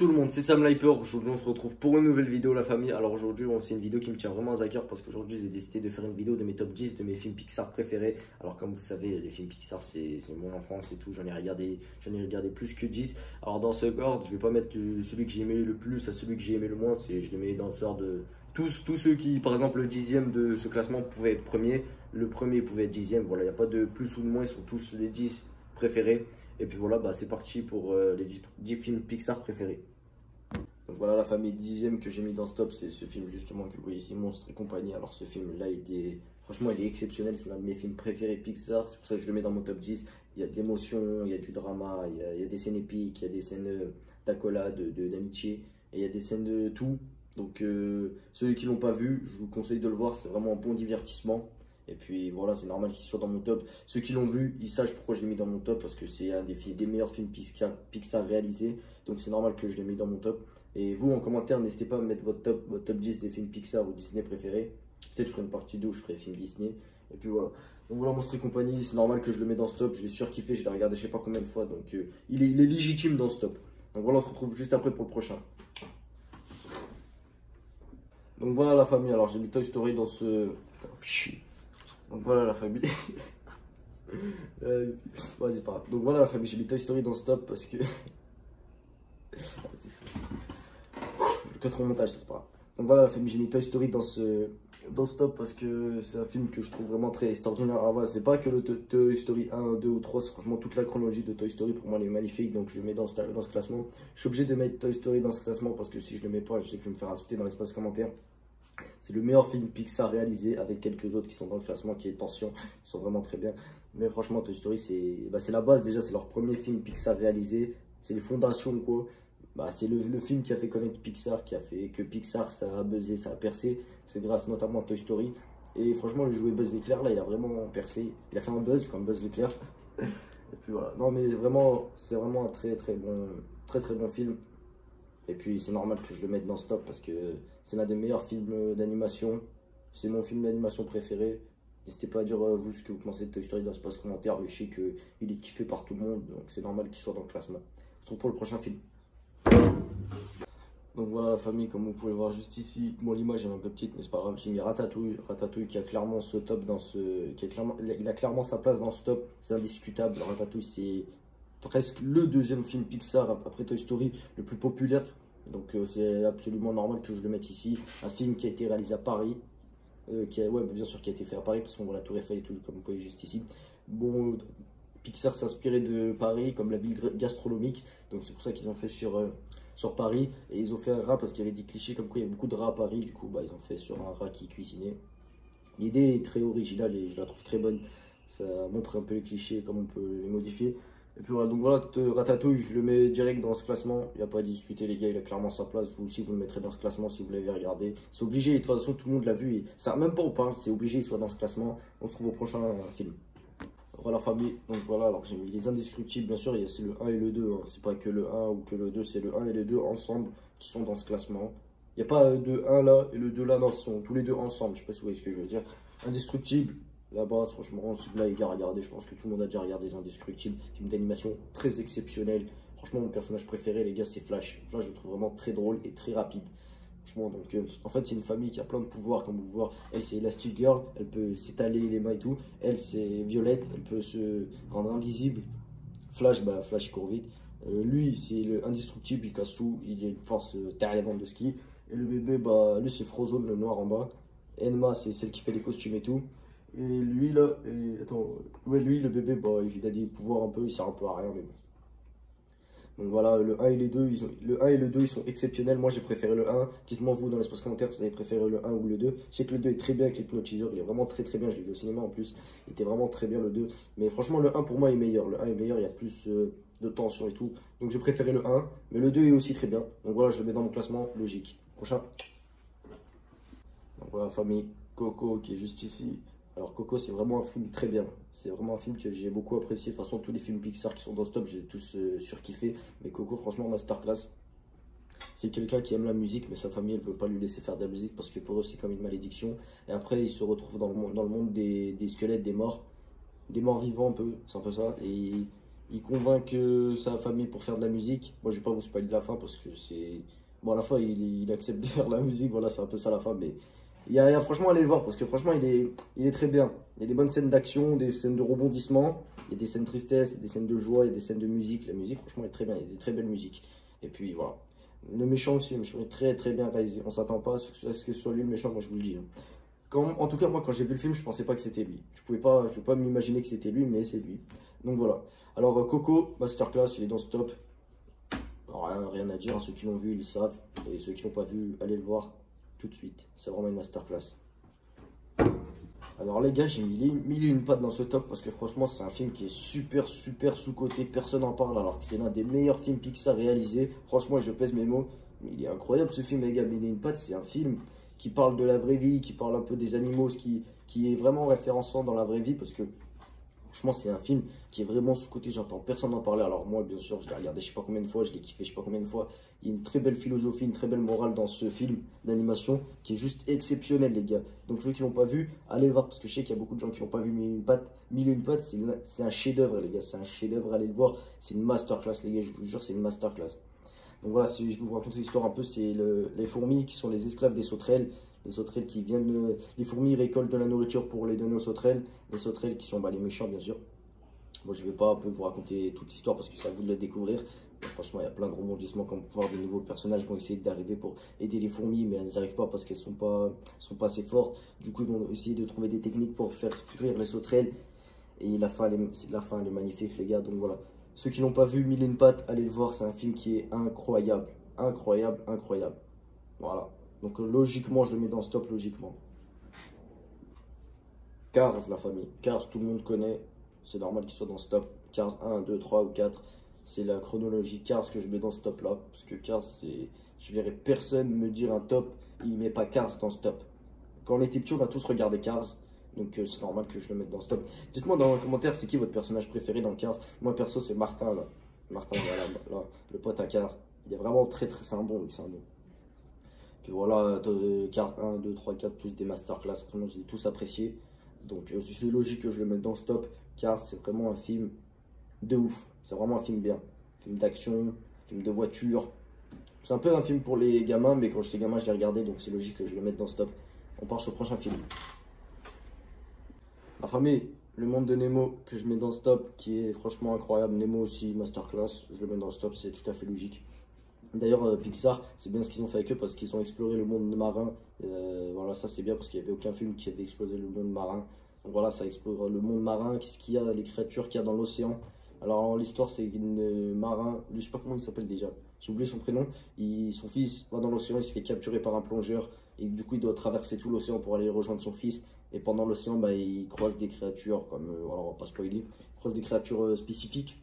tout le monde, c'est Sam Lyper. Aujourd'hui on se retrouve pour une nouvelle vidéo la famille. Alors aujourd'hui c'est une vidéo qui me tient vraiment à cœur parce qu'aujourd'hui j'ai décidé de faire une vidéo de mes top 10 de mes films Pixar préférés. Alors comme vous savez les films Pixar c'est mon enfance et tout, j'en ai regardé plus que 10. Alors dans ce ordre je vais pas mettre celui que j'ai aimé le plus à celui que j'ai aimé le moins, je les mets dans ce ordre de tous ceux qui par exemple le 10e de ce classement pouvait être premier, le premier pouvait être 10e, voilà il n'y a pas de plus ou de moins, ils sont tous les 10 préférés. Et puis voilà, c'est parti pour les 10 films Pixar préférés. Donc voilà la famille 10e que j'ai mis dans ce top, c'est ce film justement que vous voyez ici, Monstres et compagnie. Alors ce film là, franchement il est exceptionnel, c'est l'un de mes films préférés Pixar, c'est pour ça que je le mets dans mon top 10. Il y a de l'émotion, il y a du drama, il y a des scènes épiques, il y a des scènes d'accolade, d'amitié, et il y a des scènes de tout. Donc ceux qui l'ont pas vu, je vous conseille de le voir, c'est vraiment un bon divertissement. Et puis voilà, c'est normal qu'il soit dans mon top. Ceux qui l'ont vu, ils savent pourquoi je l'ai mis dans mon top. Parce que c'est un des meilleurs films Pixar réalisés. Donc c'est normal que je l'ai mis dans mon top. Et vous, en commentaire, n'hésitez pas à mettre votre top 10 des films Pixar ou Disney préférés. Peut-être je ferai une partie 2 où je ferai film Disney. Et puis voilà. Donc voilà, Monstres et compagnie, c'est normal que je le mette dans ce top. Je l'ai surkiffé, je l'ai regardé je sais pas combien de fois. Donc il est légitime dans ce top. Donc voilà, on se retrouve juste après pour le prochain. Donc voilà la famille, alors j'ai mis Toy Story dans ce... Donc voilà la famille. Vas-y, c'est pas grave. Donc voilà la famille, j'ai mis Toy Story dans ce top parce que... Le 4 montage, c'est pas grave. Donc voilà la famille, j'ai mis Toy Story dans ce top parce que c'est un film que je trouve vraiment très extraordinaire. Alors voilà, c'est pas que le Toy Story 1, 2 ou 3, c'est franchement toute la chronologie de Toy Story pour moi elle est magnifique. Donc je le mets dans ce classement. Je suis obligé de mettre Toy Story dans ce classement parce que si je le mets pas, je sais que je vais me faire insulter dans l'espace commentaire. C'est le meilleur film Pixar réalisé avec quelques autres qui sont dans le classement qui est Tension. Ils sont vraiment très bien. Mais franchement, Toy Story, c'est la base déjà. C'est leur premier film Pixar réalisé. C'est les fondations quoi. C'est le film qui a fait connaître Pixar, qui a fait que Pixar ça a buzzé, ça a percé. C'est grâce notamment à Toy Story. Et franchement, le jouet Buzz l'éclair là, il a vraiment percé. Il a fait un buzz comme Buzz l'éclair. Et puis voilà. Non mais vraiment, c'est vraiment un très bon film. Et puis c'est normal que je le mette dans ce top parce que c'est l'un des meilleurs films d'animation. C'est mon film d'animation préféré. N'hésitez pas à dire vous ce que vous pensez de Toy Story dans l'espace commentaire. Je sais qu'il est kiffé par tout le monde, donc c'est normal qu'il soit dans le classement. On se retrouve pour le prochain film. Donc voilà la famille, comme vous pouvez le voir juste ici. Bon, l'image est un peu petite, mais c'est pas grave. J'ai mis Ratatouille. Ratatouille qui a clairement ce top il a clairement sa place dans ce top. C'est indiscutable. Ratatouille, c'est presque le deuxième film Pixar après Toy Story le plus populaire. Donc c'est absolument normal que je le mette ici. Un film qui a été réalisé à Paris. Bien sûr qui a été fait à Paris parce qu'on voit la Tour Eiffel et tout comme vous voyez juste ici. Bon, Pixar s'inspirait de Paris comme la ville gastronomique. Donc c'est pour ça qu'ils ont fait sur Paris. Et ils ont fait un rat parce qu'il y avait des clichés comme quoi il y a beaucoup de rats à Paris. Du coup ils ont fait sur un rat qui cuisinait. L'idée est très originale et je la trouve très bonne. Ça montre un peu les clichés, comme on peut les modifier. Et puis voilà, donc voilà, Ratatouille, je le mets direct dans ce classement. Il n'y a pas à discuter, les gars, il a clairement sa place. Vous aussi, vous le mettrez dans ce classement si vous l'avez regardé. C'est obligé, de toute façon, tout le monde l'a vu. Et ça, même pas on parle, c'est obligé, il soit dans ce classement. On se trouve au prochain film. Voilà, famille. Donc voilà, alors j'ai mis les indestructibles, bien sûr, c'est le 1 et le 2. Hein. C'est pas que le 1 ou que le 2, c'est le 1 et le 2 ensemble qui sont dans ce classement. Il n'y a pas de 1 là et le 2 là, non, ils sont tous les deux ensemble. Je sais pas si vous voyez ce que je veux dire. Indestructible. Là-bas, franchement, si vous l'avez déjà regardé, je pense que tout le monde a déjà regardé Les Indestructibles. Film d'animation très exceptionnel. Franchement, mon personnage préféré, les gars, c'est Flash. Flash, je le trouve vraiment très drôle et très rapide. Franchement, donc, en fait, c'est une famille qui a plein de pouvoirs, comme vous voyez. Elle, c'est Elastic Girl, elle peut s'étaler les mains et tout. Elle, c'est Violette, elle peut se rendre invisible. Flash, Flash, il court vite. Lui, c'est le indestructible, il casse tout. Il a une force terre de ski. Et le bébé, lui, c'est Frozone, le noir en bas. Enma, c'est celle qui fait les costumes et tout. Et lui là, lui le bébé, il a des pouvoirs un peu, il sert un peu à rien mais bon. Donc voilà, le 1 et les 2, le 1 et le 2 ils sont exceptionnels. Moi j'ai préféré le 1. Dites-moi vous dans l'espace commentaire si vous avez préféré le 1 ou le 2. Je sais que le 2 est très bien avec l'hypnotiseur, il est vraiment très bien, je l'ai vu au cinéma en plus. Il était vraiment très bien le 2. Mais franchement le 1 pour moi est meilleur. Le 1 est meilleur, il y a plus de tension et tout. Donc j'ai préféré le 1, mais le 2 est aussi très bien. Donc voilà, je le mets dans mon classement, logique. Prochain. Donc voilà famille, Coco qui est juste ici. Alors Coco c'est vraiment un film très bien, c'est vraiment un film que j'ai beaucoup apprécié, de toute façon tous les films Pixar qui sont dans ce top j'ai tous surkiffé, mais Coco franchement masterclass. C'est quelqu'un qui aime la musique mais sa famille elle veut pas lui laisser faire de la musique parce que pour eux c'est comme une malédiction. Et après il se retrouve dans le monde des squelettes, des morts vivants un peu, c'est un peu ça. Et il convainc sa famille pour faire de la musique. Moi, je vais pas vous spoiler la fin parce que c'est... Bon, à la fin, il accepte de faire de la musique, voilà, c'est un peu ça la fin, mais franchement, allez le voir parce que franchement, il est très bien. Il y a des bonnes scènes d'action, des scènes de rebondissement, il y a des scènes de tristesse, des scènes de joie, il y a des scènes de musique. La musique, franchement, est très bien, il y a des très belles musiques. Et puis, voilà. Le méchant aussi, le méchant est très très bien réalisé. On s'attend pas à ce que ce soit lui le méchant, moi je vous le dis. En tout cas, moi, quand j'ai vu le film, je pensais pas que c'était lui. Je pouvais pas m'imaginer que c'était lui, mais c'est lui. Donc voilà. Alors, Coco, masterclass, il est dans ce top. Alors, rien à dire, hein. Ceux qui l'ont vu, ils le savent. Et ceux qui l'ont pas vu, allez le voir tout de suite. C'est vraiment une masterclass. Alors les gars, j'ai mis mille et une pattes dans ce top parce que franchement, c'est un film qui est super sous-coté. Personne n'en parle alors que c'est l'un des meilleurs films Pixar réalisés. Franchement, je pèse mes mots. Mais il est incroyable ce film, les gars. Mille et une pattes, c'est un film qui parle de la vraie vie, qui parle un peu des animaux, qui est vraiment référençant dans la vraie vie parce que franchement, c'est un film qui est vraiment sous-coté. J'entends personne en parler. Alors moi, bien sûr, je l'ai regardé je sais pas combien de fois, je l'ai kiffé je sais pas combien de fois. Il y a une très belle philosophie, une très belle morale dans ce film d'animation qui est juste exceptionnel, les gars. Donc ceux qui l'ont pas vu, allez le voir parce que je sais qu'il y a beaucoup de gens qui n'ont pas vu Mille et une pattes. Mille et une pattes, c'est un chef-d'œuvre, les gars. C'est un chef-d'œuvre. Allez le voir. C'est une masterclass, les gars. Je vous jure, c'est une masterclass. Donc voilà, si je vais vous raconter l'histoire un peu, c'est les fourmis qui sont les esclaves des sauterelles. Les sauterelles qui viennent, les fourmis récoltent de la nourriture pour les donner aux sauterelles. Les sauterelles qui sont les méchants, bien sûr. Bon, je ne vais pas un peu vous raconter toute l'histoire parce que c'est à vous de la découvrir. Donc, franchement, il y a plein de rebondissements comme pouvoir de nouveaux personnages vont essayer d'arriver pour aider les fourmis, mais elles n'arrivent pas parce qu'elles sont pas assez fortes. Du coup, ils vont essayer de trouver des techniques pour faire fuir les sauterelles. Et la fin, elle est magnifique, les gars. Donc voilà. Ceux qui l'ont pas vu, Mille et une pattes, allez le voir. C'est un film qui est incroyable. Incroyable, incroyable. Voilà. Donc logiquement, je le mets dans ce top, logiquement. Cars, la famille. Cars, tout le monde connaît. C'est normal qu'il soit dans ce top. Cars 1, 2, 3 ou 4. C'est la chronologie Cars que je mets dans ce top là. Parce que Cars, c'est... Je verrai personne me dire un top. Il met pas Cars dans ce top. Quand on était petits, on a tous regardé Cars. Donc c'est normal que je le mette dans ce top. Dites-moi dans les commentaires, c'est qui votre personnage préféré dans Cars. Moi perso, c'est Martin là. Martin, voilà, là, le pote à Cars. Il est vraiment très très... C'est un bon, c'est un bon. Puis voilà, Cars 1, 2, 3, 4, tous des masterclass. Franchement, je les ai tous appréciés. Donc c'est logique que je le mette dans ce top. Car c'est vraiment un film de ouf. C'est vraiment un film bien. Film d'action, film de voiture. C'est un peu un film pour les gamins, mais quand j'étais gamin, je l'ai regardé, donc c'est logique que je le mette dans ce top. On part sur le prochain film. La famille, le monde de Nemo que je mets dans ce top, qui est franchement incroyable. Nemo aussi, masterclass, je le mets dans ce top, c'est tout à fait logique. D'ailleurs, Pixar, c'est bien ce qu'ils ont fait avec eux parce qu'ils ont exploré le monde marin. Voilà, ça c'est bien parce qu'il n'y avait aucun film qui avait exploré le monde marin. Donc voilà, ça explore le monde marin, qu'est-ce qu'il y a, les créatures qu'il y a dans l'océan. Alors l'histoire, c'est une marin, je sais pas comment il s'appelle déjà, j'ai oublié son prénom. Son fils va dans l'océan, il se fait capturer par un plongeur et du coup il doit traverser tout l'océan pour aller rejoindre son fils. Et pendant l'océan, il croise des créatures comme, voilà, on va pas spoiler, il croise des créatures spécifiques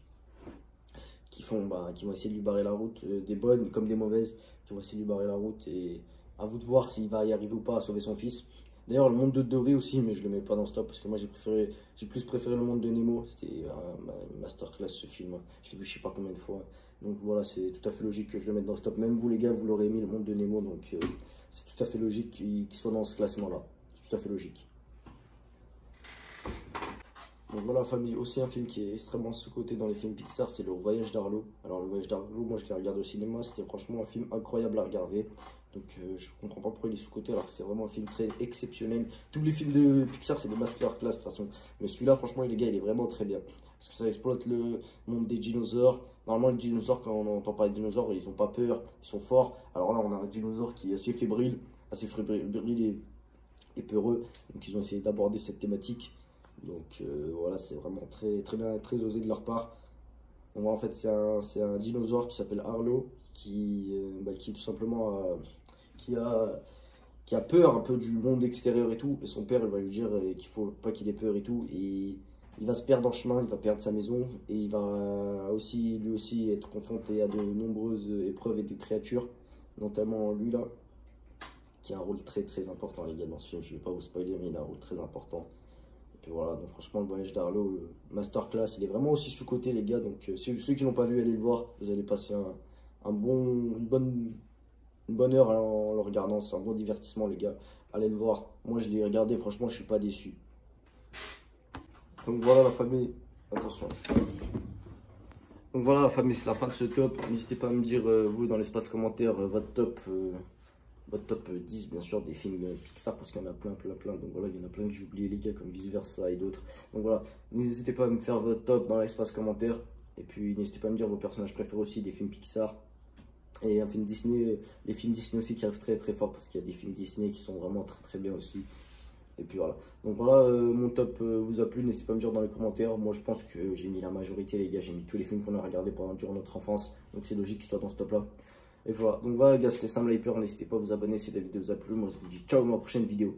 qui vont essayer de lui barrer la route, des bonnes comme des mauvaises, qui vont essayer de lui barrer la route. Et à vous de voir s'il va y arriver ou pas à sauver son fils. D'ailleurs, le monde de Dory aussi, mais je le mets pas dans ce top parce que moi j'ai plus préféré le monde de Nemo. C'était une masterclass ce film. Je l'ai vu je sais pas combien de fois. Donc voilà, c'est tout à fait logique que je le mette dans ce top. Même vous les gars, vous l'aurez mis le monde de Nemo, donc c'est tout à fait logique qu'il soit dans ce classement-là. C'est tout à fait logique. Donc voilà, famille, aussi un film qui est extrêmement sous-coté dans les films Pixar, c'est Le Voyage d'Arlo. Alors Le Voyage d'Arlo, moi je l'ai regardé au cinéma, c'était franchement un film incroyable à regarder. Donc je comprends pas pourquoi il est sous-coté alors que c'est vraiment un film très exceptionnel. Tous les films de Pixar c'est des masterclass de toute façon. Mais celui-là franchement les gars il est vraiment très bien. Parce que ça exploite le monde des dinosaures. Normalement les dinosaures quand on entend parler de dinosaures ils ont pas peur, ils sont forts. Alors là on a un dinosaure qui est assez fébrile et peureux. Donc ils ont essayé d'aborder cette thématique. Donc voilà, c'est vraiment très, très bien, très osé de leur part. Donc, en fait, c'est un dinosaure qui s'appelle Arlo, qui tout simplement qui a peur un peu du monde extérieur et tout. Et son père, il va lui dire qu'il faut pas qu'il ait peur et tout. Et il va se perdre en chemin, il va perdre sa maison. Et il va aussi, lui aussi, être confronté à de nombreuses épreuves et de créatures, notamment lui là, qui a un rôle très, très important, les gars, dans ce film. Je ne vais pas vous spoiler, mais il a un rôle très important. Et voilà, donc franchement, Le Voyage d'Arlo, masterclass, il est vraiment aussi sous-coté, les gars. Donc ceux qui l'ont pas vu, allez le voir. Vous allez passer une bonne heure en le regardant. C'est un bon divertissement, les gars. Allez le voir. Moi, je l'ai regardé, franchement, je suis pas déçu. Donc voilà, la famille. Attention. Donc voilà la famille, c'est la fin de ce top. N'hésitez pas à me dire, vous, dans l'espace commentaire, votre top 10, bien sûr, des films Pixar, parce qu'il y en a plein. Donc voilà, il y en a plein que j'ai oublié, les gars, comme Vice Versa et d'autres. Donc voilà, n'hésitez pas à me faire votre top dans l'espace commentaire. Et puis n'hésitez pas à me dire vos personnages préférés aussi des films Pixar. Et un film Disney, les films Disney aussi qui arrivent très fort, parce qu'il y a des films Disney qui sont vraiment très bien aussi. Et puis voilà. Donc voilà, mon top vous a plu, n'hésitez pas à me dire dans les commentaires. Moi je pense que j'ai mis la majorité, les gars, j'ai mis tous les films qu'on a regardés durant notre enfance. Donc c'est logique qu'ils soient dans ce top là. Et voilà, donc voilà les gars, c'était Sam l'Hyper, n'hésitez pas à vous abonner si la vidéo vous a plu. Moi je vous dis ciao à ma prochaine vidéo.